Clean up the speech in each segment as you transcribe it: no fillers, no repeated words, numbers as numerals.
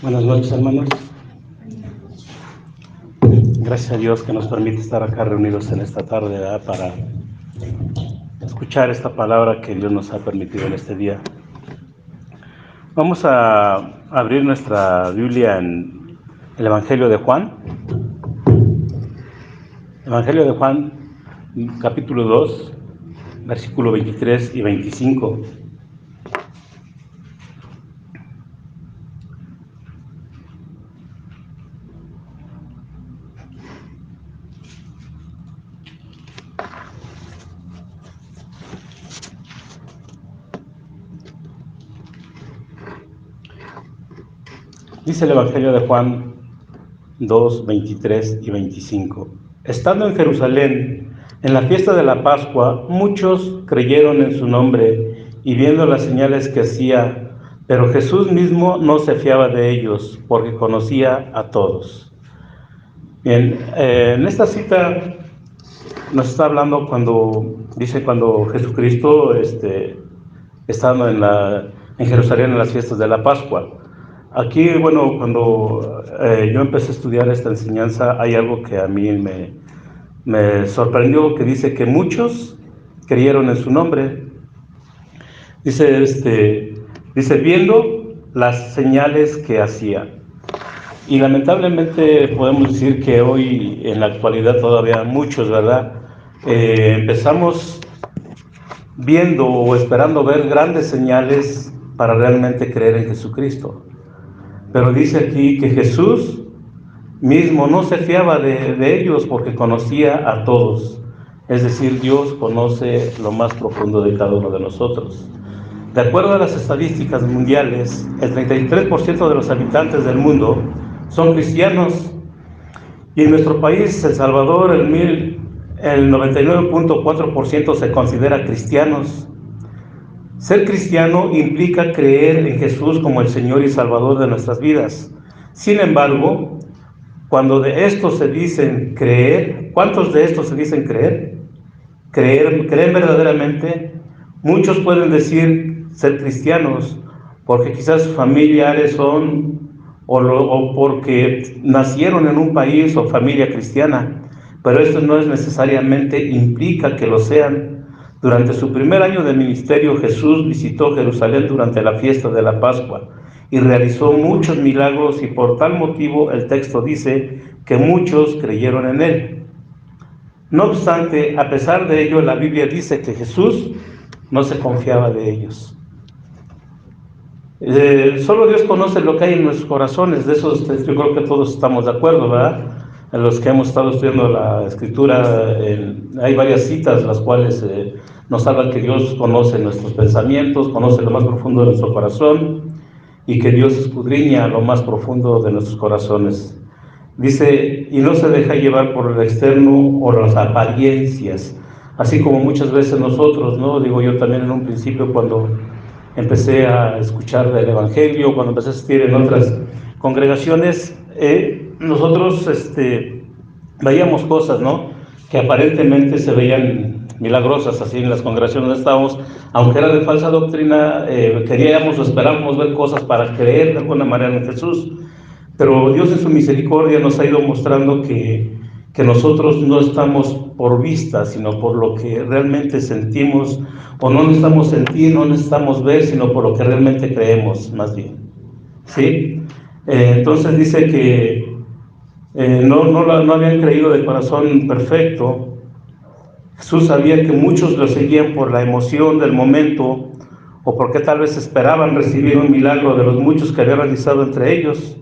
Buenas noches, hermanos. Gracias a Dios que nos permite estar acá reunidos en esta tarde, ¿verdad? Para escuchar esta palabra que Dios nos ha permitido en este día. Vamos a abrir nuestra Biblia en el Evangelio de Juan. Evangelio de Juan, capítulo 2, versículo 23 y 25. Dice el Evangelio de Juan 2, 23 y 25. Estando en Jerusalén, en la fiesta de la Pascua, muchos creyeron en su nombre y viendo las señales que hacía, pero Jesús mismo no se fiaba de ellos, porque conocía a todos. Bien, en esta cita nos está hablando cuando Jesucristo estando en Jerusalén en las fiestas de la Pascua. Aquí, bueno, cuando yo empecé a estudiar esta enseñanza, hay algo que a mí me sorprendió, que dice que muchos creyeron en su nombre. Dice viendo las señales que hacía. Y lamentablemente podemos decir que hoy, en la actualidad, todavía muchos, ¿verdad? Empezamos viendo o esperando ver grandes señales para realmente creer en Jesucristo. Pero dice aquí que Jesús mismo no se fiaba de ellos porque conocía a todos. Es decir, Dios conoce lo más profundo de cada uno de nosotros. De acuerdo a las estadísticas mundiales, el 33% de los habitantes del mundo son cristianos. Y en nuestro país, El Salvador, el 99.4% se considera cristianos. Ser cristiano implica creer en Jesús como el Señor y Salvador de nuestras vidas. Sin embargo, cuando de estos se dicen creer, ¿cuántos de estos se dicen creer? ¿Creen verdaderamente? Muchos pueden decir ser cristianos porque quizás sus familiares son o porque nacieron en un país o familia cristiana, pero esto no es necesariamente implica que lo sean. Durante su primer año de ministerio, Jesús visitó Jerusalén durante la fiesta de la Pascua y realizó muchos milagros, y por tal motivo el texto dice que muchos creyeron en él. No obstante, a pesar de ello, la Biblia dice que Jesús no se confiaba de ellos. Solo Dios conoce lo que hay en nuestros corazones. De eso yo creo que todos estamos de acuerdo, ¿verdad? En los que hemos estado estudiando la Escritura, hay varias citas las cuales nos hablan que Dios conoce nuestros pensamientos, conoce lo más profundo de nuestro corazón, y que Dios escudriña lo más profundo de nuestros corazones. Dice, y no se deja llevar por el externo o las apariencias, así como muchas veces nosotros, ¿no? Digo, yo también en un principio, cuando empecé a escuchar el Evangelio, cuando empecé a asistir en otras congregaciones, nosotros veíamos cosas, ¿no?, que aparentemente se veían milagrosas, así en las congregaciones donde estábamos, aunque era de falsa doctrina. Queríamos o esperábamos ver cosas para creer de alguna manera en Jesús, pero Dios en su misericordia nos ha ido mostrando que nosotros no estamos por vista, sino por lo que realmente sentimos, o no necesitamos sentir, no necesitamos ver, sino por lo que realmente creemos, más bien, ¿sí? Entonces dice que no habían creído de corazón perfecto. Jesús sabía que muchos lo seguían por la emoción del momento, o porque tal vez esperaban recibir un milagro de los muchos que había realizado entre ellos.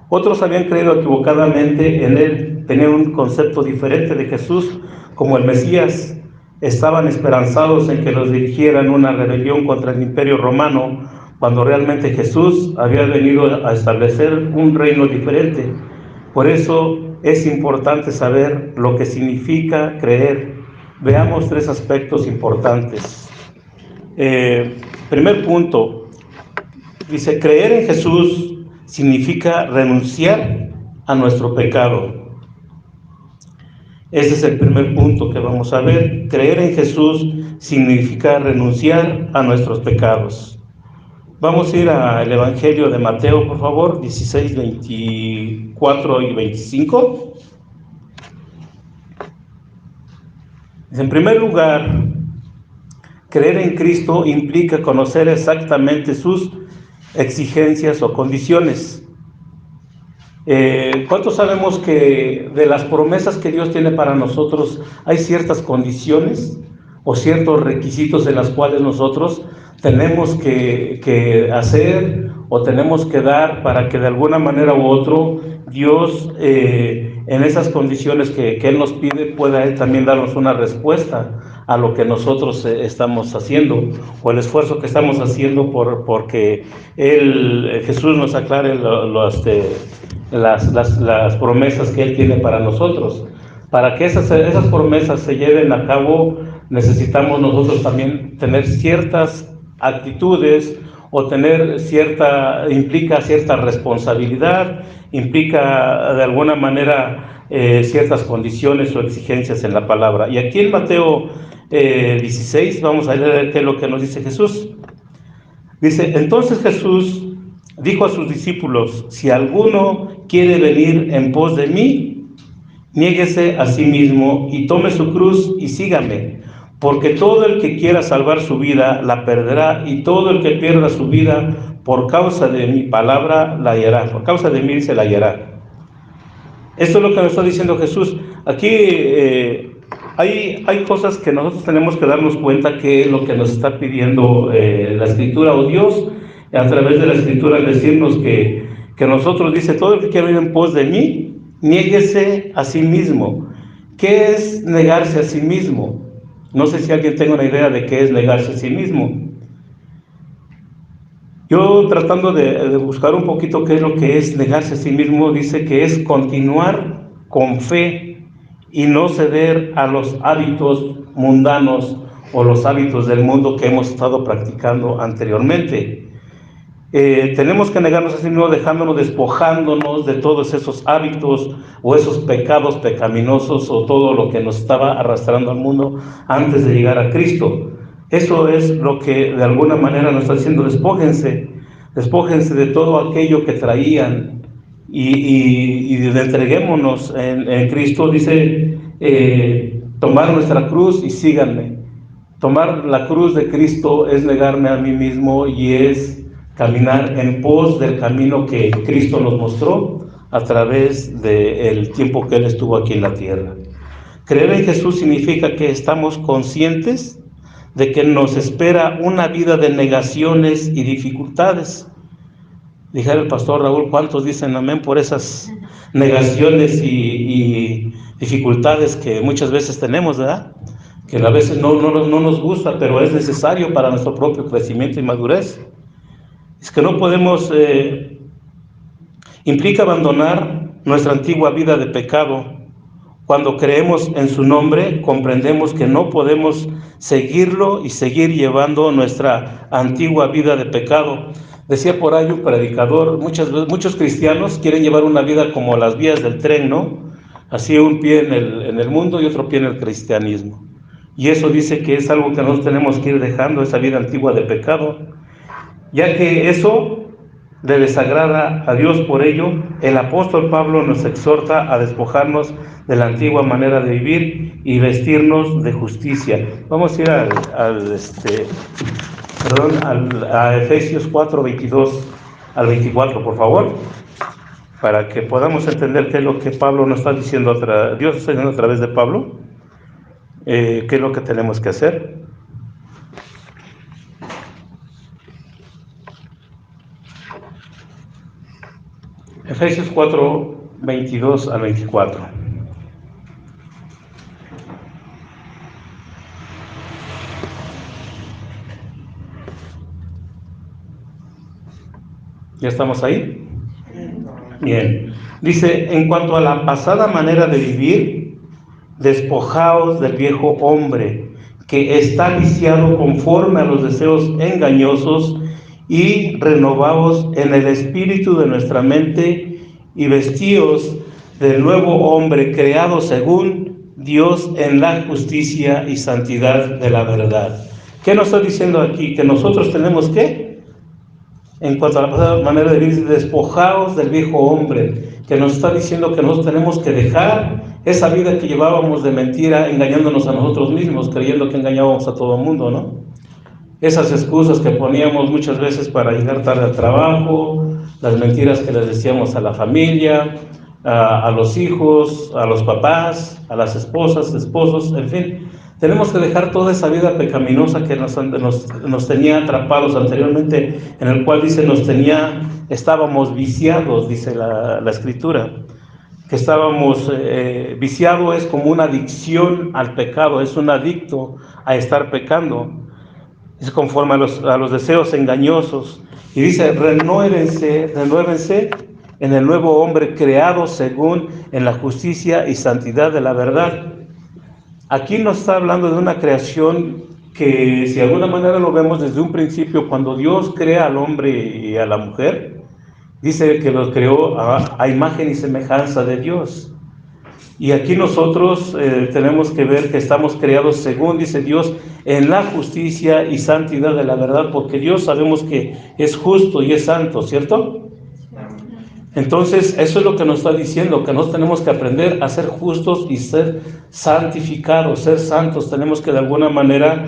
Otros habían creído equivocadamente en él, tenían un concepto diferente de Jesús como el Mesías. Estaban esperanzados en que los dirigieran una rebelión contra el Imperio Romano, cuando realmente Jesús había venido a establecer un reino diferente. Por eso es importante saber lo que significa creer. Veamos tres aspectos importantes. Primer punto, dice, creer en Jesús significa renunciar a nuestro pecado. Ese es el primer punto que vamos a ver. Creer en Jesús significa renunciar a nuestros pecados. Vamos a ir al Evangelio de Mateo, por favor, 16, 24 y 25. En primer lugar, creer en Cristo implica conocer exactamente sus exigencias o condiciones. ¿Cuántos sabemos que de las promesas que Dios tiene para nosotros hay ciertas condiciones o ciertos requisitos en las cuales nosotros tenemos que hacer o tenemos que dar para que de alguna manera u otro Dios en esas condiciones que Él nos pide pueda Él también darnos una respuesta a lo que nosotros estamos haciendo o el esfuerzo que estamos haciendo porque Jesús nos aclare las promesas que Él tiene para nosotros. Para que esas promesas se lleven a cabo, necesitamos nosotros también tener ciertas actitudes o implica cierta responsabilidad, implica de alguna manera ciertas condiciones o exigencias en la palabra. Y aquí en Mateo 16 vamos a leer qué es lo que nos dice Jesús. Dice: entonces Jesús dijo a sus discípulos: si alguno quiere venir en pos de mí, niéguese a sí mismo y tome su cruz y sígame. Porque todo el que quiera salvar su vida la perderá, y todo el que pierda su vida por causa de mi palabra la hallará. Por causa de mí se la hallará. Esto es lo que nos está diciendo Jesús. Aquí hay cosas que nosotros tenemos que darnos cuenta que es lo que nos está pidiendo la Escritura o Dios a través de la Escritura, al decirnos que nosotros, dice, todo el que quiera venir en pos de mí, niéguese a sí mismo. ¿Qué es negarse a sí mismo? No sé si alguien tenga una idea de qué es negarse a sí mismo. Yo, tratando de buscar un poquito qué es lo que es negarse a sí mismo, dice que es continuar con fe y no ceder a los hábitos mundanos o los hábitos del mundo que hemos estado practicando anteriormente. Tenemos que negarnos a sí mismos, despojándonos de todos esos hábitos o esos pecados pecaminosos o todo lo que nos estaba arrastrando al mundo antes de llegar a Cristo. Eso es lo que de alguna manera nos está diciendo: despójense de todo aquello que traían y entreguémonos en Cristo. Dice, tomar nuestra cruz y síganme. Tomar la cruz de Cristo es negarme a mí mismo y es caminar en pos del camino que Cristo nos mostró a través del tiempo que Él estuvo aquí en la tierra. Creer en Jesús significa que estamos conscientes de que nos espera una vida de negaciones y dificultades. Dijera el pastor Raúl, ¿cuántos dicen amén por esas negaciones y dificultades que muchas veces tenemos, verdad? Que a veces no nos gusta, pero es necesario para nuestro propio crecimiento y madurez. Es que no podemos, implica abandonar nuestra antigua vida de pecado. Cuando creemos en su nombre, comprendemos que no podemos seguirlo y seguir llevando nuestra antigua vida de pecado. Decía por ahí un predicador, muchos cristianos quieren llevar una vida como las vías del tren, ¿no? Así, un pie en el mundo y otro pie en el cristianismo. Y eso dice que es algo que nosotros tenemos que ir dejando, esa vida antigua de pecado, ya que eso le desagrada a Dios. Por ello, el apóstol Pablo nos exhorta a despojarnos de la antigua manera de vivir y vestirnos de justicia. Vamos a ir a Efesios 4, 22 al 24, por favor, para que podamos entender qué es lo que Pablo nos está diciendo, Dios está diciendo a través de Pablo, qué es lo que tenemos que hacer. Efesios 4, 22 al 24. ¿Ya estamos ahí? Bien. Dice, en cuanto a la pasada manera de vivir, despojaos del viejo hombre, que está viciado conforme a los deseos engañosos, y renovaos en el espíritu de nuestra mente, y vestíos del nuevo hombre creado según Dios en la justicia y santidad de la verdad. ¿Qué nos está diciendo aquí? Que nosotros tenemos que en cuanto a la manera de vivir, despojaos del viejo hombre, que nos está diciendo que nosotros tenemos que dejar esa vida que llevábamos de mentira, engañándonos a nosotros mismos, creyendo que engañábamos a todo el mundo, ¿no? Esas excusas que poníamos muchas veces para llegar tarde al trabajo, las mentiras que les decíamos a la familia, a los hijos, a los papás, a las esposas, esposos, en fin. Tenemos que dejar toda esa vida pecaminosa que nos tenía atrapados anteriormente, en el cual dice estábamos viciados, dice la Escritura, que estábamos viciados. Es como una adicción al pecado, es un adicto a estar pecando, es conforme a los deseos engañosos, y dice, renuévense en el nuevo hombre creado según en la justicia y santidad de la verdad. Aquí nos está hablando de una creación que, si de alguna manera lo vemos desde un principio, cuando Dios crea al hombre y a la mujer, dice que los creó a imagen y semejanza de Dios. Y aquí nosotros tenemos que ver que estamos creados según, dice Dios, en la justicia y santidad de la verdad, porque Dios sabemos que es justo y es santo, ¿cierto? Entonces, eso es lo que nos está diciendo, que nosotros tenemos que aprender a ser justos y ser santificados, ser santos. Tenemos que de alguna manera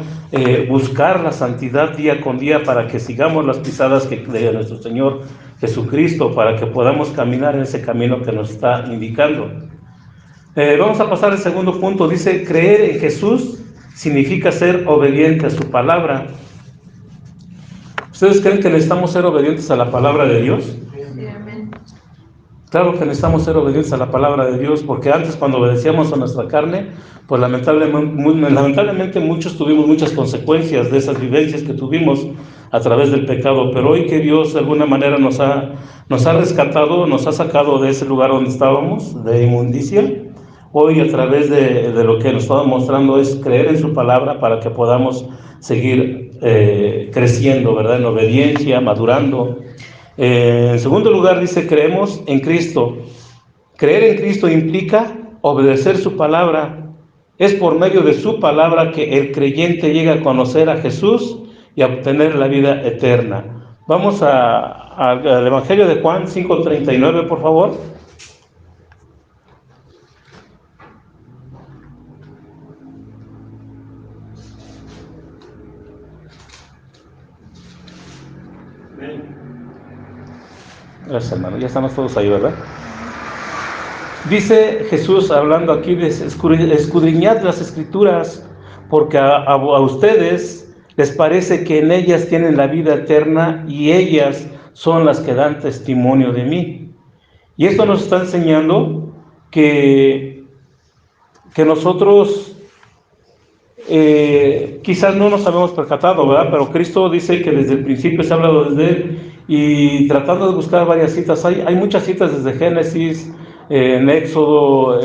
buscar la santidad día con día para que sigamos las pisadas de nuestro Señor Jesucristo, para que podamos caminar en ese camino que nos está indicando. Vamos a pasar al segundo punto. Dice, creer en Jesús significa ser obediente a su palabra. ¿Ustedes creen que necesitamos ser obedientes a la palabra de Dios? Sí, amén. Claro que necesitamos ser obedientes a la palabra de Dios, porque antes, cuando obedecíamos a nuestra carne, pues lamentablemente muchos tuvimos muchas consecuencias de esas vivencias que tuvimos a través del pecado. Pero hoy que Dios de alguna manera nos ha rescatado, nos ha sacado de ese lugar donde estábamos, de inmundicia, hoy a través de lo que nos estaba mostrando es creer en su palabra para que podamos seguir creciendo, ¿verdad? En obediencia, madurando. En segundo lugar dice, creemos en Cristo. Creer en Cristo implica obedecer su palabra. Es por medio de su palabra que el creyente llega a conocer a Jesús y a obtener la vida eterna. Vamos al Evangelio de Juan 5:39, por favor. Gracias, hermano. Ya estamos todos ahí, ¿verdad? Dice Jesús, hablando aquí, de escudriñad las Escrituras, porque a ustedes les parece que en ellas tienen la vida eterna y ellas son las que dan testimonio de mí. Y esto nos está enseñando que nosotros quizás no nos habíamos percatado, ¿verdad? Pero Cristo dice que desde el principio se ha hablado desde Él, y tratando de buscar varias citas, hay muchas citas desde Génesis, en Éxodo,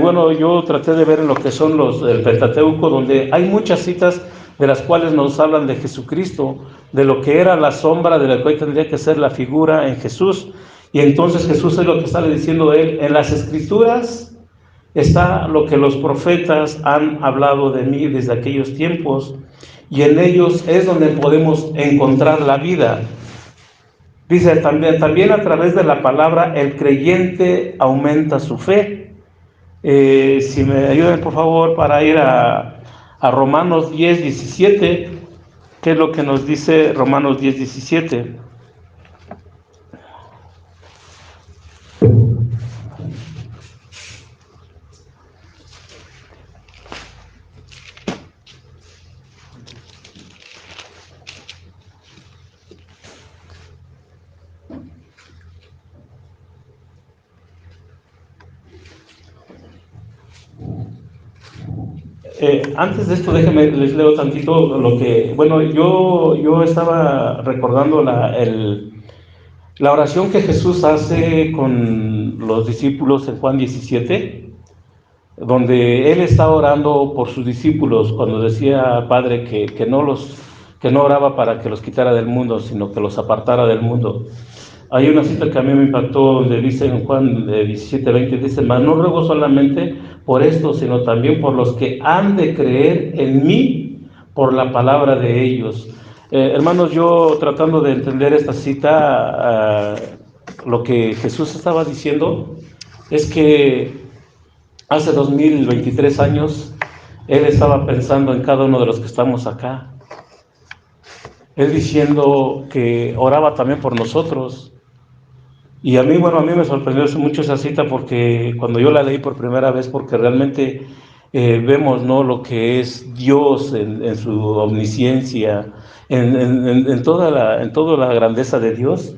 bueno, yo traté de ver en lo que son el Pentateuco, donde hay muchas citas de las cuales nos hablan de Jesucristo, de lo que era la sombra, de lo que hoy tendría que ser la figura en Jesús. Y entonces Jesús es lo que está diciendo Él: en las Escrituras está lo que los profetas han hablado de mí desde aquellos tiempos, y en ellos es donde podemos encontrar la vida. Dice también a través de la palabra el creyente aumenta su fe. Si me ayudan por favor para ir a Romanos 10:17, ¿qué es lo que nos dice Romanos 10:17? Antes de esto, déjenme les leo tantito lo que, bueno, yo estaba recordando la oración que Jesús hace con los discípulos en Juan 17, donde Él está orando por sus discípulos, cuando decía, Padre, que no oraba para que los quitara del mundo, sino que los apartara del mundo. Hay una cita que a mí me impactó, donde dice en Juan 17:20, dice, mas no ruego solamente por esto, sino también por los que han de creer en mí por la palabra de ellos. Hermanos, yo tratando de entender esta cita, lo que Jesús estaba diciendo es que hace 2023 años Él estaba pensando en cada uno de los que estamos acá. Él diciendo que oraba también por nosotros. Y a mí me sorprendió mucho esa cita porque cuando yo la leí por primera vez, porque realmente vemos, ¿no?, lo que es Dios en su omnisciencia, en toda la grandeza de Dios,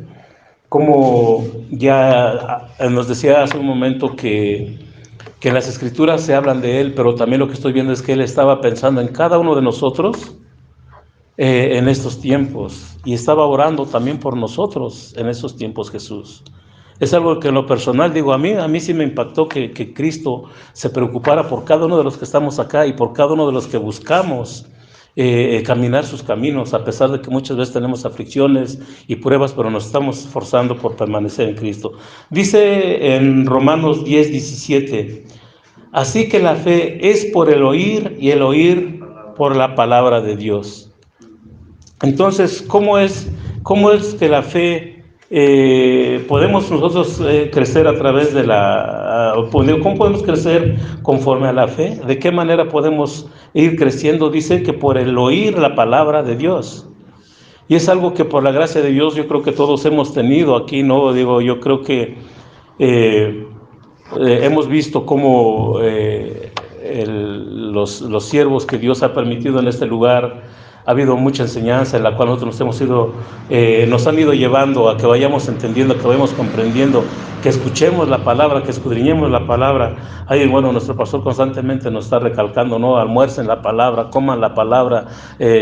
como ya nos decía hace un momento que en las Escrituras se hablan de Él, pero también lo que estoy viendo es que Él estaba pensando en cada uno de nosotros en estos tiempos, y estaba orando también por nosotros en esos tiempos. Jesús es algo que en lo personal digo, a mí sí me impactó que Cristo se preocupara por cada uno de los que estamos acá y por cada uno de los que buscamos caminar sus caminos, a pesar de que muchas veces tenemos aflicciones y pruebas, pero nos estamos esforzando por permanecer en Cristo. Dice en Romanos 10:17, así que la fe es por el oír y el oír por la palabra de Dios. Entonces, ¿cómo es que la fe podemos nosotros crecer a través de cómo podemos crecer conforme a la fe? ¿De qué manera podemos ir creciendo? Dice que por el oír la palabra de Dios. Y es algo que por la gracia de Dios yo creo que todos hemos tenido aquí, ¿no? Digo, yo creo que hemos visto cómo los siervos que Dios ha permitido en este lugar, ha habido mucha enseñanza en la cual nosotros nos han ido llevando a que vayamos entendiendo, que vayamos comprendiendo, que escuchemos la palabra, que escudriñemos la palabra. Ahí, bueno, nuestro pastor constantemente nos está recalcando, ¿no? Almuercen la palabra, coman la palabra,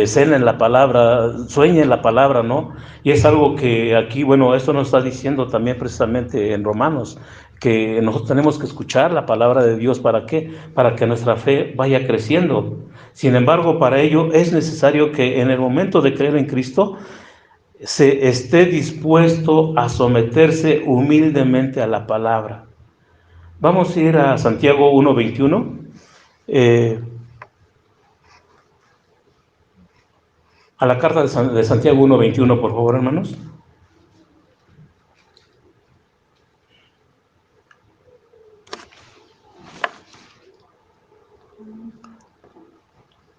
cenen la palabra, sueñen la palabra, ¿no? Y es algo que aquí, bueno, esto nos está diciendo también precisamente en Romanos, que nosotros tenemos que escuchar la palabra de Dios. ¿Para qué? Para que nuestra fe vaya creciendo. Sin embargo, para ello es necesario que en el momento de creer en Cristo se esté dispuesto a someterse humildemente a la palabra. Vamos a ir a Santiago 1:21. A la carta de Santiago 1:21, por favor, hermanos.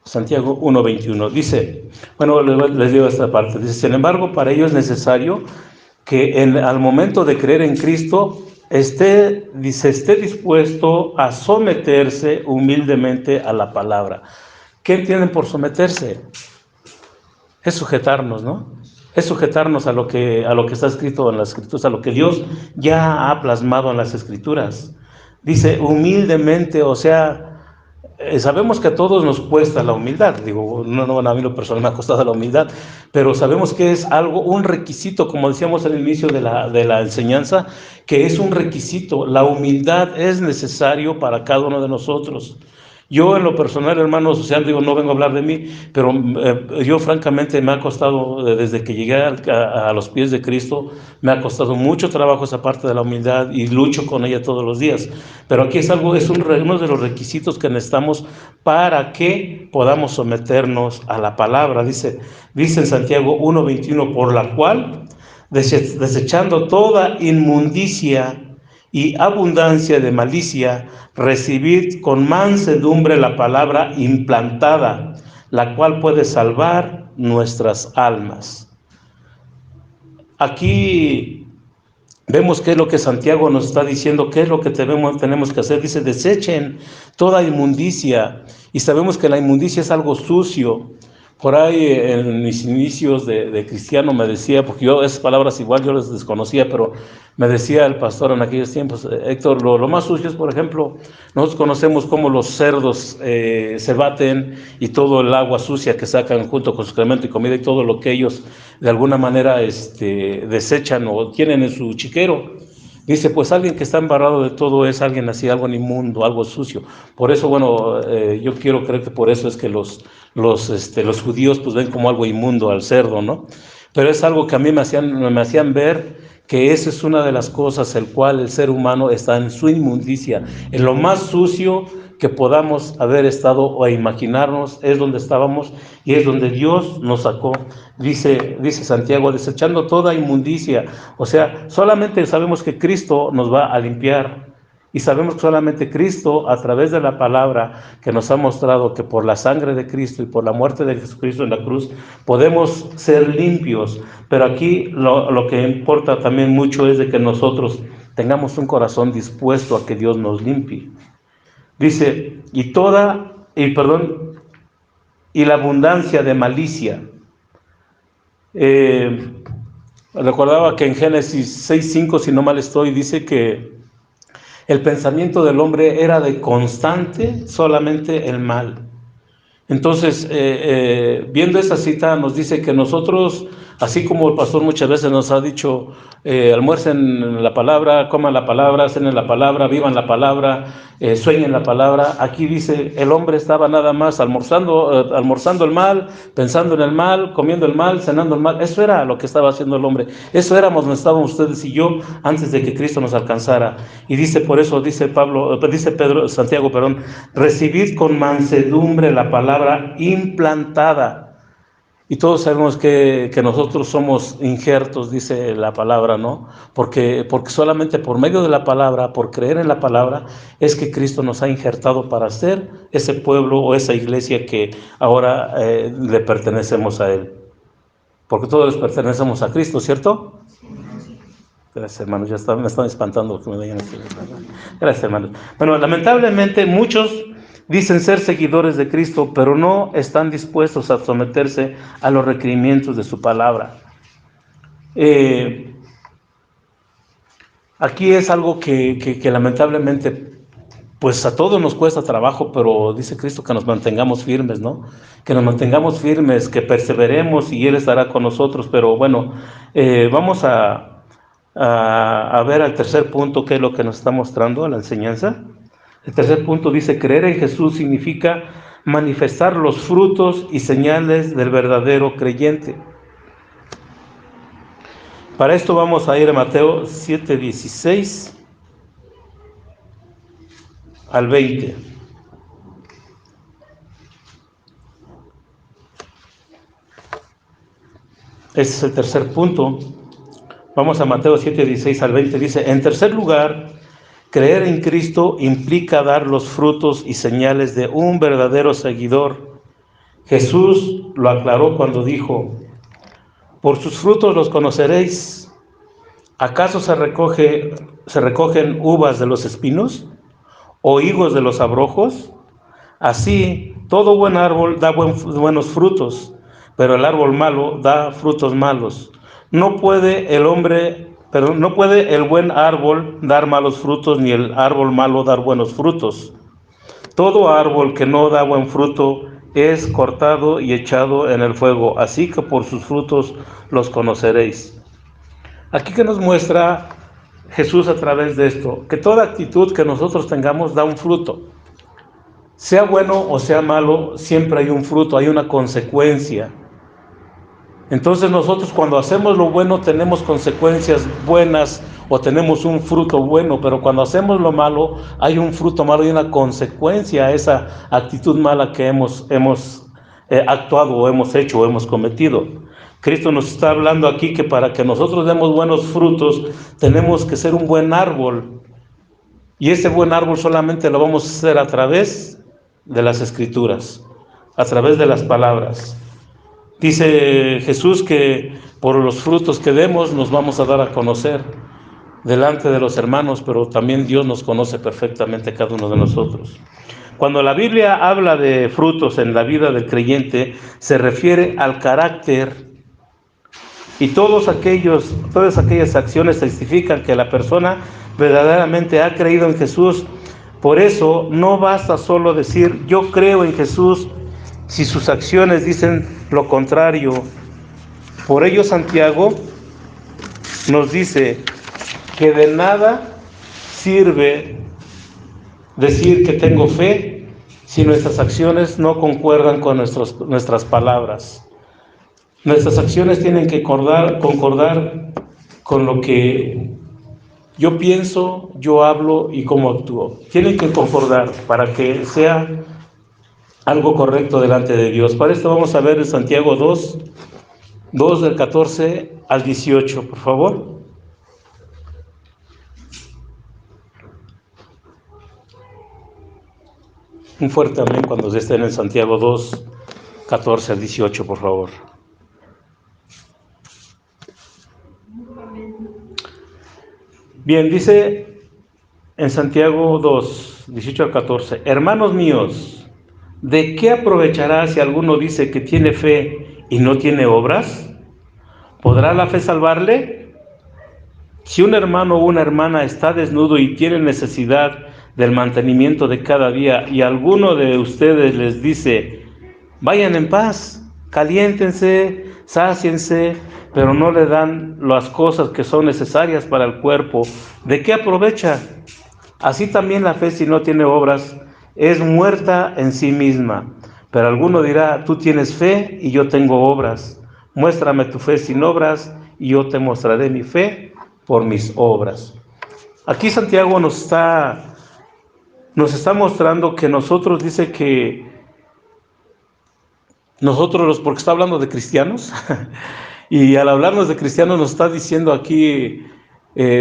Santiago 1:21 dice, bueno, les digo esta parte, dice, sin embargo, para ello es necesario que al momento de creer en Cristo esté dispuesto a someterse humildemente a la palabra. ¿Qué entienden por someterse? Es sujetarnos, ¿no? Es sujetarnos a lo que está escrito en las Escrituras, a lo que Dios ya ha plasmado en las Escrituras. Dice humildemente, o sea, sabemos que a todos nos cuesta la humildad. Digo, no, a mí lo personal me ha costado la humildad, pero sabemos que es un requisito, como decíamos al inicio de la enseñanza, que es un requisito. La humildad es necesario para cada uno de nosotros. Yo en lo personal, hermanos, o sea, digo, no vengo a hablar de mí, pero yo francamente me ha costado, desde que llegué a los pies de Cristo, me ha costado mucho trabajo esa parte de la humildad y lucho con ella todos los días. Pero aquí es uno de los requisitos que necesitamos para que podamos someternos a la palabra. Dice en Santiago 1:21, por la cual, desechando toda inmundicia y abundancia de malicia, recibid con mansedumbre la palabra implantada, la cual puede salvar nuestras almas. Aquí vemos qué es lo que Santiago nos está diciendo, qué es lo que tenemos que hacer. Dice, desechen toda inmundicia, y sabemos que la inmundicia es algo sucio. Por ahí en mis inicios de cristiano me decía, porque yo esas palabras igual yo las desconocía, pero me decía el pastor en aquellos tiempos, Héctor, lo más sucio es, por ejemplo, nosotros conocemos cómo los cerdos se baten y todo el agua sucia que sacan junto con su excremento y comida y todo lo que ellos de alguna manera desechan o tienen en su chiquero. Dice, pues alguien que está embarrado de todo es alguien así, algo inmundo, algo sucio. Por eso, bueno, yo quiero creer que por eso es que los judíos pues ven como algo inmundo al cerdo, ¿no? Pero es algo que a mí me hacían ver que esa es una de las cosas el cual el ser humano está en su inmundicia, en lo más sucio que podamos haber estado o imaginarnos, es donde estábamos y es donde Dios nos sacó. Dice Santiago, desechando toda inmundicia. O sea, solamente sabemos que Cristo nos va a limpiar. Y sabemos que solamente Cristo, a través de la palabra que nos ha mostrado que por la sangre de Cristo y por la muerte de Jesucristo en la cruz, podemos ser limpios. Pero aquí lo que importa también mucho es de que nosotros tengamos un corazón dispuesto a que Dios nos limpie. Dice, y la abundancia de malicia. Recordaba que en Génesis 6:5, si no mal estoy, dice que el pensamiento del hombre era de constante solamente el mal. Entonces, viendo esa cita, nos dice que nosotros, así como el pastor muchas veces nos ha dicho, almuercen la palabra, coman la palabra, cenen la palabra, vivan la palabra, sueñen la palabra. Aquí dice, el hombre estaba nada más almorzando el mal, pensando en el mal, comiendo el mal, cenando el mal. Eso era lo que estaba haciendo el hombre. Eso éramos donde estábamos ustedes y yo antes de que Cristo nos alcanzara. Y dice, por eso dice Santiago, recibid con mansedumbre la palabra implantada. Y todos sabemos que nosotros somos injertos, dice la palabra, ¿no? Porque solamente por medio de la palabra, por creer en la palabra, es que Cristo nos ha injertado para ser ese pueblo o esa iglesia que ahora le pertenecemos a Él. Porque todos les pertenecemos a Cristo, ¿cierto? Gracias, hermanos, me están espantando que me digan esto. Gracias, hermanos. Bueno, lamentablemente muchos dicen ser seguidores de Cristo, pero no están dispuestos a someterse a los requerimientos de su palabra. Aquí es algo que lamentablemente, pues a todos nos cuesta trabajo, pero dice Cristo que nos mantengamos firmes, ¿no? Que nos mantengamos firmes, que perseveremos y Él estará con nosotros. Pero bueno, vamos a ver al tercer punto, que es lo que nos está mostrando la enseñanza. El tercer punto dice, creer en Jesús significa manifestar los frutos y señales del verdadero creyente. Para esto vamos a ir a Mateo 7:16 al 20. Este es el tercer punto. Vamos a Mateo 7:16 al 20. Dice, en tercer lugar, creer en Cristo implica dar los frutos y señales de un verdadero seguidor. Jesús lo aclaró cuando dijo, por sus frutos los conoceréis. ¿Acaso se recogen uvas de los espinos o higos de los abrojos? Así, todo buen árbol da buenos frutos, pero el árbol malo da frutos malos. No puede el buen árbol dar malos frutos, ni el árbol malo dar buenos frutos. Todo árbol que no da buen fruto es cortado y echado en el fuego, así que por sus frutos los conoceréis. Aquí que nos muestra Jesús a través de esto, que toda actitud que nosotros tengamos da un fruto. Sea bueno o sea malo, siempre hay un fruto, hay una consecuencia. Entonces nosotros cuando hacemos lo bueno tenemos consecuencias buenas o tenemos un fruto bueno, pero cuando hacemos lo malo hay un fruto malo y una consecuencia a esa actitud mala que hemos actuado o hemos hecho o hemos cometido. Cristo nos está hablando aquí que para que nosotros demos buenos frutos tenemos que ser un buen árbol, y ese buen árbol solamente lo vamos a hacer a través de las Escrituras, a través de las palabras. Dice Jesús que por los frutos que demos nos vamos a dar a conocer delante de los hermanos, pero también Dios nos conoce perfectamente cada uno de nosotros. Cuando la Biblia habla de frutos en la vida del creyente, se refiere al carácter, y todas aquellas acciones testifican que la persona verdaderamente ha creído en Jesús. Por eso no basta solo decir yo creo en Jesús si sus acciones dicen lo contrario. Por ello Santiago nos dice que de nada sirve decir que tengo fe si nuestras acciones no concuerdan con nuestras palabras. Nuestras acciones tienen que concordar con lo que Yo pienso, yo hablo y cómo actúo. Tienen que concordar para que sea algo correcto delante de Dios. Para esto vamos a ver en Santiago 2 del 14 al 18, por favor. Un fuerte amén cuando estén en Santiago 2, 14 al 18, por favor. Bien, dice en Santiago 2, 18 al 14, hermanos míos, ¿de qué aprovechará si alguno dice que tiene fe y no tiene obras? ¿Podrá la fe salvarle? Si un hermano o una hermana está desnudo y tiene necesidad del mantenimiento de cada día y alguno de ustedes les dice, vayan en paz, caliéntense, sáciense, pero no le dan las cosas que son necesarias para el cuerpo, ¿de qué aprovecha? Así también la fe, si no tiene obras, es muerta en sí misma. Pero alguno dirá, tú tienes fe y yo tengo obras. Muéstrame tu fe sin obras y yo te mostraré mi fe por mis obras. Aquí Santiago nos está mostrando que nosotros, dice que nosotros, porque está hablando de cristianos, y al hablarnos de cristianos nos está diciendo aquí,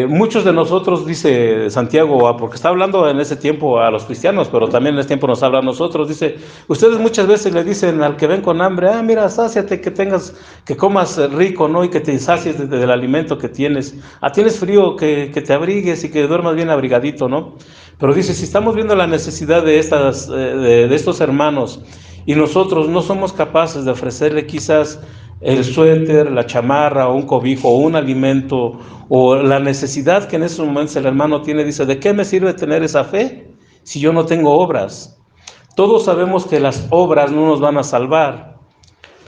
muchos de nosotros, dice Santiago, porque está hablando en ese tiempo a los cristianos, pero también en ese tiempo nos habla a nosotros, dice, ustedes muchas veces le dicen al que ven con hambre, mira, sáciate, que comas rico, ¿no? Y que te sacies del alimento que tienes. Tienes frío, que te abrigues y que duermas bien abrigadito, ¿no? Pero dice, si estamos viendo la necesidad de estos hermanos y nosotros no somos capaces de ofrecerle quizás el suéter, la chamarra, o un cobijo, o un alimento, o la necesidad que en esos momentos el hermano tiene, dice, ¿de qué me sirve tener esa fe si yo no tengo obras? Todos sabemos que las obras no nos van a salvar,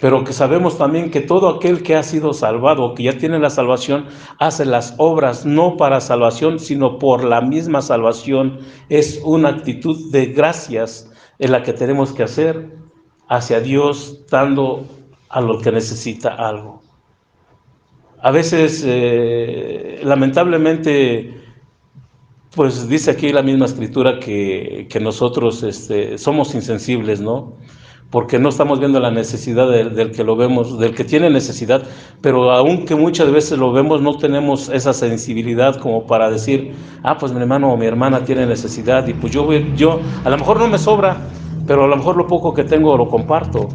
pero que sabemos también que todo aquel que ha sido salvado, que ya tiene la salvación, hace las obras no para salvación, sino por la misma salvación. Es una actitud de gracias en la que tenemos que hacer hacia Dios, dando a lo que necesita algo. A veces, lamentablemente, pues dice aquí la misma escritura que nosotros somos insensibles, ¿no? Porque no estamos viendo la necesidad del que lo vemos, del que tiene necesidad, pero aunque muchas veces lo vemos, no tenemos esa sensibilidad como para decir, pues mi hermano o mi hermana tiene necesidad, y pues yo a lo mejor no me sobra, pero a lo mejor lo poco que tengo lo comparto.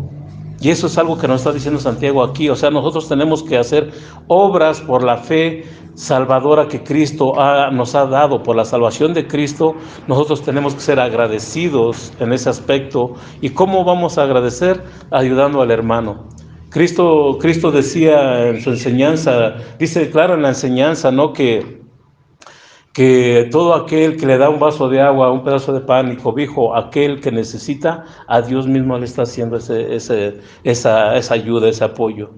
Y eso es algo que nos está diciendo Santiago aquí. O sea, nosotros tenemos que hacer obras por la fe salvadora que Cristo nos ha dado, por la salvación de Cristo. Nosotros tenemos que ser agradecidos en ese aspecto. ¿Y cómo vamos a agradecer? Ayudando al hermano. Cristo decía en su enseñanza, dice claro en la enseñanza, ¿no? Que todo aquel que le da un vaso de agua, un pedazo de pan y cobijo, aquel que necesita, a Dios mismo le está haciendo esa ayuda, ese apoyo.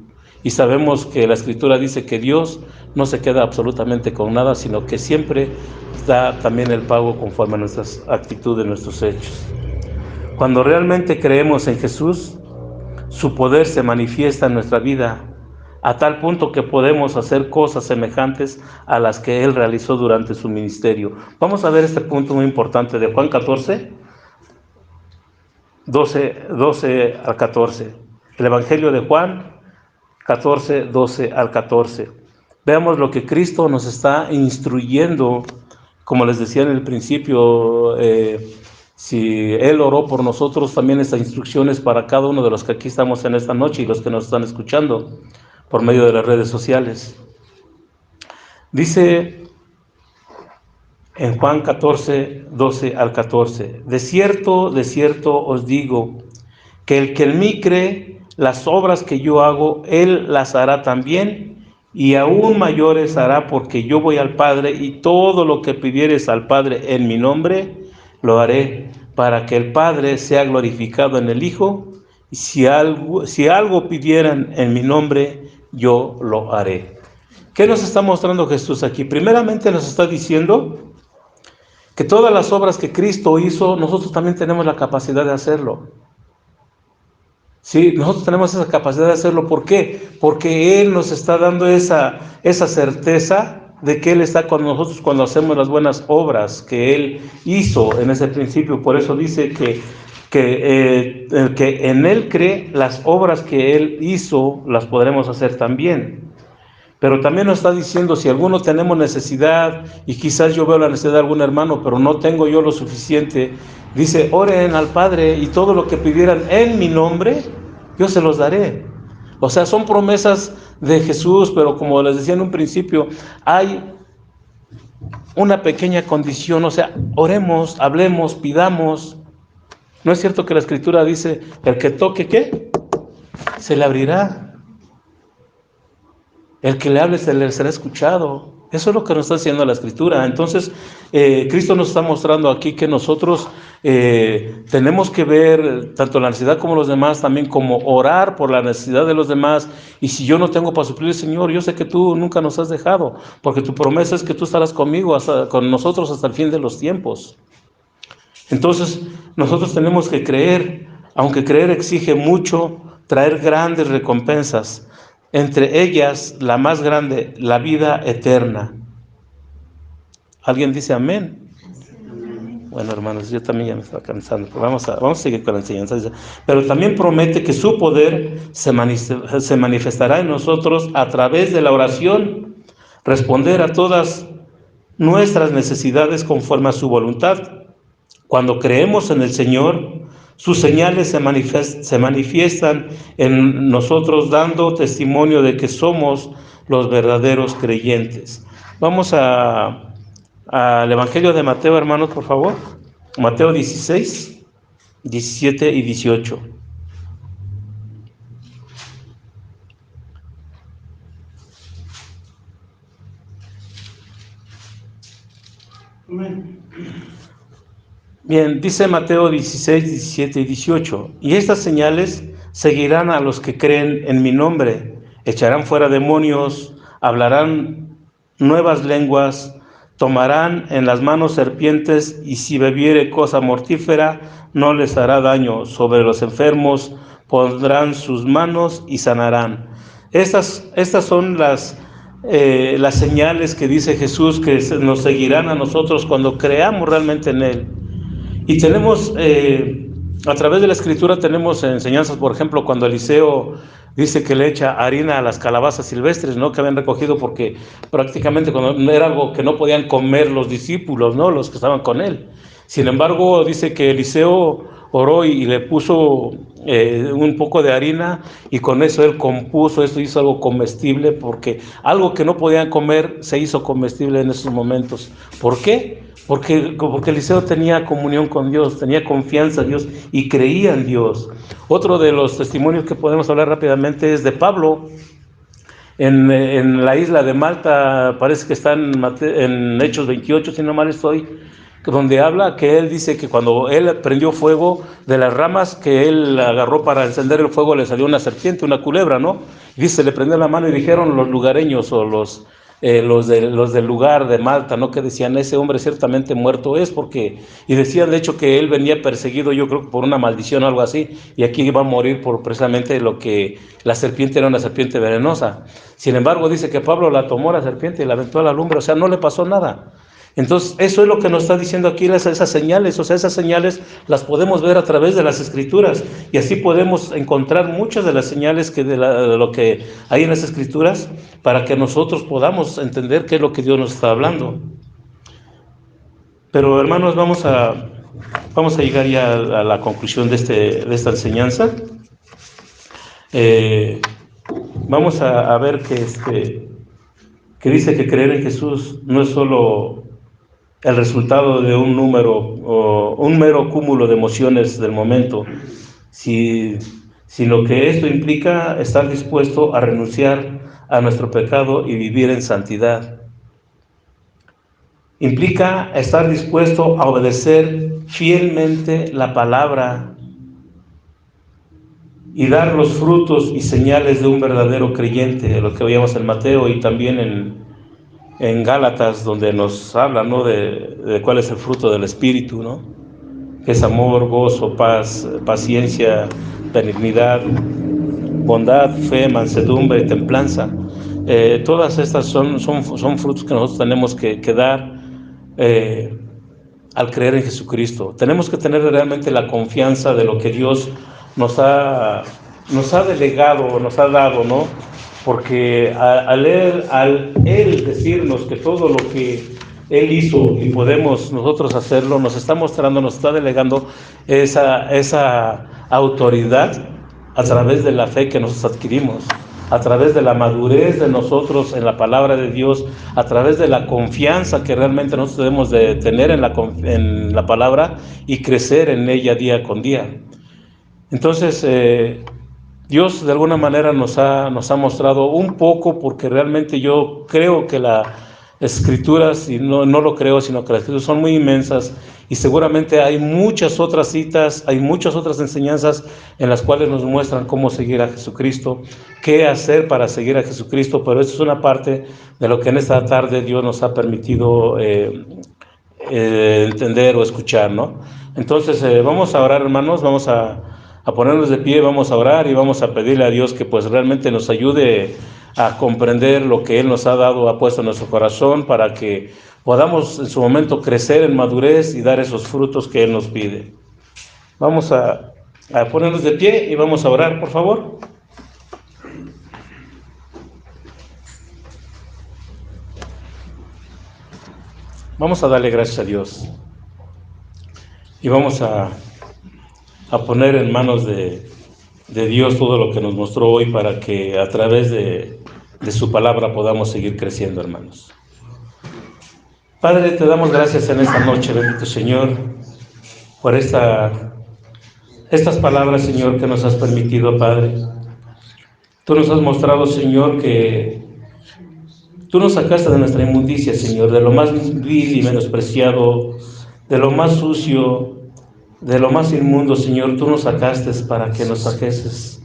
Y sabemos que la Escritura dice que Dios no se queda absolutamente con nada, sino que siempre da también el pago conforme a nuestras actitudes, nuestros hechos. Cuando realmente creemos en Jesús, su poder se manifiesta en nuestra vida, a tal punto que podemos hacer cosas semejantes a las que Él realizó durante su ministerio. Vamos a ver este punto muy importante de Juan 14, 12 al 14. El Evangelio de Juan 14, 12 al 14. Veamos lo que Cristo nos está instruyendo, como les decía en el principio, si Él oró por nosotros, también estas instrucciones para cada uno de los que aquí estamos en esta noche y los que nos están escuchando por medio de las redes sociales. Dice en Juan 14, 12 al 14, de cierto os digo, que el que en mí cree, las obras que yo hago, él las hará también, y aún mayores hará, porque yo voy al Padre, y todo lo que pidieres al Padre en mi nombre, lo haré, para que el Padre sea glorificado en el Hijo. Y si algo pidieran en mi nombre, yo lo haré. ¿Qué nos está mostrando Jesús aquí? Primeramente nos está diciendo que todas las obras que Cristo hizo, nosotros también tenemos la capacidad de hacerlo. Sí, nosotros tenemos esa capacidad de hacerlo. ¿Por qué? Porque Él nos está dando esa certeza de que Él está con nosotros cuando hacemos las buenas obras que Él hizo en ese principio. Por eso dice que el que en Él cree, las obras que Él hizo, las podremos hacer también. Pero también nos está diciendo, si alguno tenemos necesidad, y quizás yo veo la necesidad de algún hermano, pero no tengo yo lo suficiente, dice, oren al Padre, y todo lo que pidieran en mi nombre, yo se los daré. O sea, son promesas de Jesús, pero como les decía en un principio, hay una pequeña condición, o sea, oremos, hablemos, pidamos. ¿No es cierto que la Escritura dice, el que toque, ¿qué? Se le abrirá. El que le hable se le será escuchado. Eso es lo que nos está diciendo la Escritura. Entonces, Cristo nos está mostrando aquí que nosotros tenemos que ver tanto la necesidad como los demás, también como orar por la necesidad de los demás. Y si yo no tengo para suplir, Señor, yo sé que tú nunca nos has dejado, porque tu promesa es que tú estarás conmigo, con nosotros hasta el fin de los tiempos. Entonces, nosotros tenemos que creer, aunque creer exige mucho, traer grandes recompensas. Entre ellas, la más grande, la vida eterna. ¿Alguien dice amén? Bueno, hermanos, yo también ya me estaba cansando, pero vamos a seguir con la enseñanza. Pero también promete que su poder se manifestará en nosotros a través de la oración, responder a todas nuestras necesidades conforme a su voluntad. Cuando creemos en el Señor, sus señales se manifiestan en nosotros, dando testimonio de que somos los verdaderos creyentes. Vamos al Evangelio de Mateo, hermanos, por favor. Mateo 16, 17 y 18. Amén. Bien, dice Mateo 16, 17 y 18. Y estas señales seguirán a los que creen en mi nombre. Echarán fuera demonios, hablarán nuevas lenguas, tomarán en las manos serpientes, y si bebiere cosa mortífera, no les hará daño. Sobre los enfermos pondrán sus manos y sanarán. Estas son las señales que dice Jesús que nos seguirán a nosotros cuando creamos realmente en Él. Y tenemos, a través de la Escritura tenemos enseñanzas, por ejemplo, cuando Eliseo dice que le echa harina a las calabazas silvestres, ¿no? Que habían recogido porque prácticamente cuando era algo que no podían comer los discípulos, ¿no? Los que estaban con él. Sin embargo, dice que Eliseo oró y le puso un poco de harina, y con eso él compuso, esto hizo algo comestible, porque algo que no podían comer se hizo comestible en esos momentos. ¿Por qué? Porque Eliseo tenía comunión con Dios, tenía confianza en Dios y creía en Dios. Otro de los testimonios que podemos hablar rápidamente es de Pablo. En la isla de Malta, parece que está en Hechos 28, si no mal estoy, donde habla que él dice que cuando él prendió fuego, de las ramas que él agarró para encender el fuego le salió una serpiente, una culebra, ¿no? Y dice, le prendió la mano y dijeron los lugareños o los del lugar de Malta, ¿no? Que decían, ese hombre ciertamente muerto es, porque, y decían de hecho que él venía perseguido, yo creo que por una maldición o algo así, y aquí iba a morir por precisamente lo que la serpiente era, una serpiente venenosa. Sin embargo, dice que Pablo la tomó la serpiente y la aventó a la lumbre, o sea, no le pasó nada. Entonces, eso es lo que nos está diciendo aquí, esas señales. O sea, esas señales las podemos ver a través de las Escrituras, y así podemos encontrar muchas de las señales de lo que hay en las Escrituras, para que nosotros podamos entender qué es lo que Dios nos está hablando. Pero, hermanos, vamos a llegar ya a la conclusión de esta enseñanza. Vamos a ver que dice que creer en Jesús no es solo el resultado de un número o un mero cúmulo de emociones del momento, sino que esto implica estar dispuesto a renunciar a nuestro pecado y vivir en santidad. Implica estar dispuesto a obedecer fielmente la palabra y dar los frutos y señales de un verdadero creyente, lo que veíamos en Mateo y también en Gálatas, donde nos habla, ¿no? de cuál es el fruto del Espíritu, ¿no? Que es amor, gozo, paz, paciencia, benignidad, bondad, fe, mansedumbre y templanza. Todas estas son frutos que nosotros tenemos que dar al creer en Jesucristo. Tenemos que tener realmente la confianza de lo que Dios nos ha delegado, nos ha dado, ¿no? Porque al Él decirnos que todo lo que Él hizo y podemos nosotros hacerlo, nos está mostrando, nos está delegando esa autoridad a través de la fe que nosotros adquirimos, a través de la madurez de nosotros en la palabra de Dios, a través de la confianza que realmente nosotros debemos de tener en la palabra y crecer en ella día con día. Entonces, Dios de alguna manera nos ha mostrado un poco, porque realmente yo creo que las escrituras, y no lo creo, sino que las escrituras son muy inmensas, y seguramente hay muchas otras citas, hay muchas otras enseñanzas en las cuales nos muestran cómo seguir a Jesucristo, qué hacer para seguir a Jesucristo, pero esto es una parte de lo que en esta tarde Dios nos ha permitido entender o escuchar, ¿no? Entonces vamos a orar, hermanos, vamos a ponernos de pie, vamos a orar y vamos a pedirle a Dios que pues realmente nos ayude a comprender lo que Él nos ha dado, ha puesto en nuestro corazón, para que podamos en su momento crecer en madurez y dar esos frutos que Él nos pide. Vamos a ponernos de pie y vamos a orar, por favor. Vamos a darle gracias a Dios y vamos a poner en manos de Dios todo lo que nos mostró hoy, para que a través de su palabra podamos seguir creciendo, hermanos. Padre, te damos gracias en esta noche, bendito Señor, por estas palabras, Señor, que nos has permitido, Padre. Tú nos has mostrado, Señor, que tú nos sacaste de nuestra inmundicia, Señor, de lo más vil y menospreciado, de lo más sucio, de lo más inmundo, Señor. Tú nos sacaste para que nos saqueses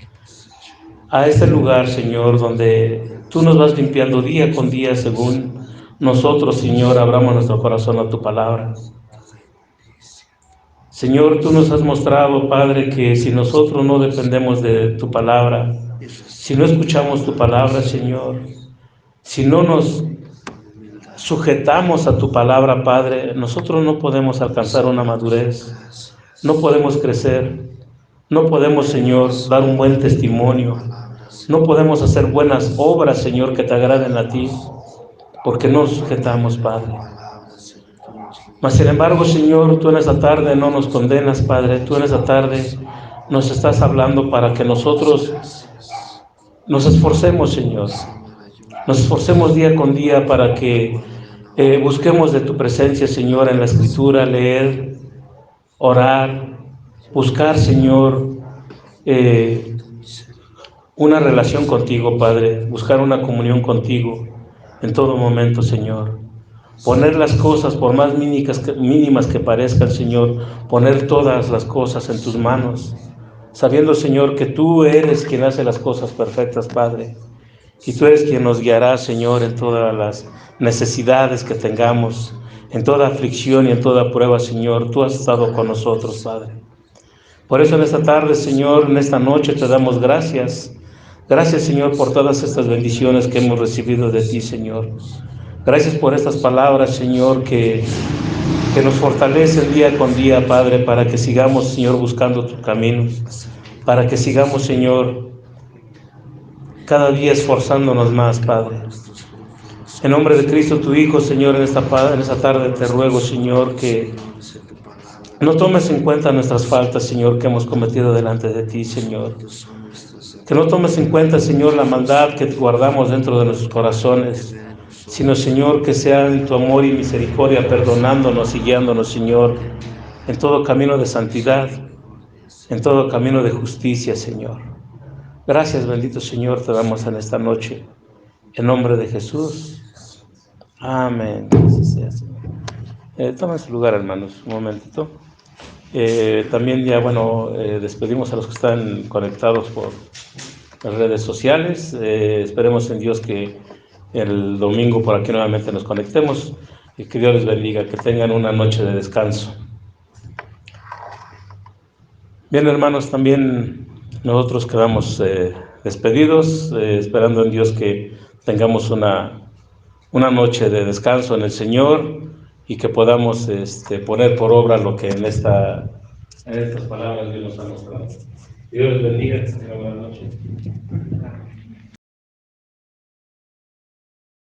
a este lugar, Señor, donde tú nos vas limpiando día con día según nosotros, Señor, abramos nuestro corazón a tu palabra. Señor, tú nos has mostrado, Padre, que si nosotros no dependemos de tu palabra, si no escuchamos tu palabra, Señor, si no nos sujetamos a tu palabra, Padre, nosotros no podemos alcanzar una madurez, no podemos crecer, no podemos, Señor, dar un buen testimonio, no podemos hacer buenas obras, Señor, que te agraden a ti, porque no nos sujetamos, Padre. Mas, sin embargo, Señor, tú en esta tarde no nos condenas, Padre, tú en esta tarde nos estás hablando para que nosotros nos esforcemos, Señor, nos esforcemos día con día para que busquemos de tu presencia, Señor, en la Escritura, leer, orar, buscar, Señor, una relación contigo, Padre, buscar una comunión contigo en todo momento, Señor. Poner las cosas, por más mínimas que parezcan, Señor, poner todas las cosas en tus manos, sabiendo, Señor, que tú eres quien hace las cosas perfectas, Padre, y tú eres quien nos guiará, Señor, en todas las necesidades que tengamos, en toda aflicción y en toda prueba, Señor. Tú has estado con nosotros, Padre. Por eso en esta tarde, Señor, en esta noche te damos gracias. Gracias, Señor, por todas estas bendiciones que hemos recibido de ti, Señor. Gracias por estas palabras, Señor, que nos fortalecen día con día, Padre, para que sigamos, Señor, buscando tu camino, para que sigamos, Señor, cada día esforzándonos más, Padre. En nombre de Cristo, tu Hijo, Señor, en esta tarde te ruego, Señor, que no tomes en cuenta nuestras faltas, Señor, que hemos cometido delante de ti, Señor. Que no tomes en cuenta, Señor, la maldad que guardamos dentro de nuestros corazones, sino, Señor, que sea en tu amor y misericordia perdonándonos y guiándonos, Señor, en todo camino de santidad, en todo camino de justicia, Señor. Gracias, bendito Señor, te damos en esta noche. En nombre de Jesús. Amén. Gracias sea, Señor. Tomen su lugar, hermanos, un momentito. También ya, despedimos a los que están conectados por las redes sociales. Esperemos en Dios que el domingo por aquí nuevamente nos conectemos y que Dios les bendiga, que tengan una noche de descanso. Bien, hermanos, también nosotros quedamos despedidos, esperando en Dios que tengamos una noche de descanso en el Señor y que podamos poner por obra lo que en estas palabras Dios nos ha mostrado. Dios les bendiga, que tengan buena noche.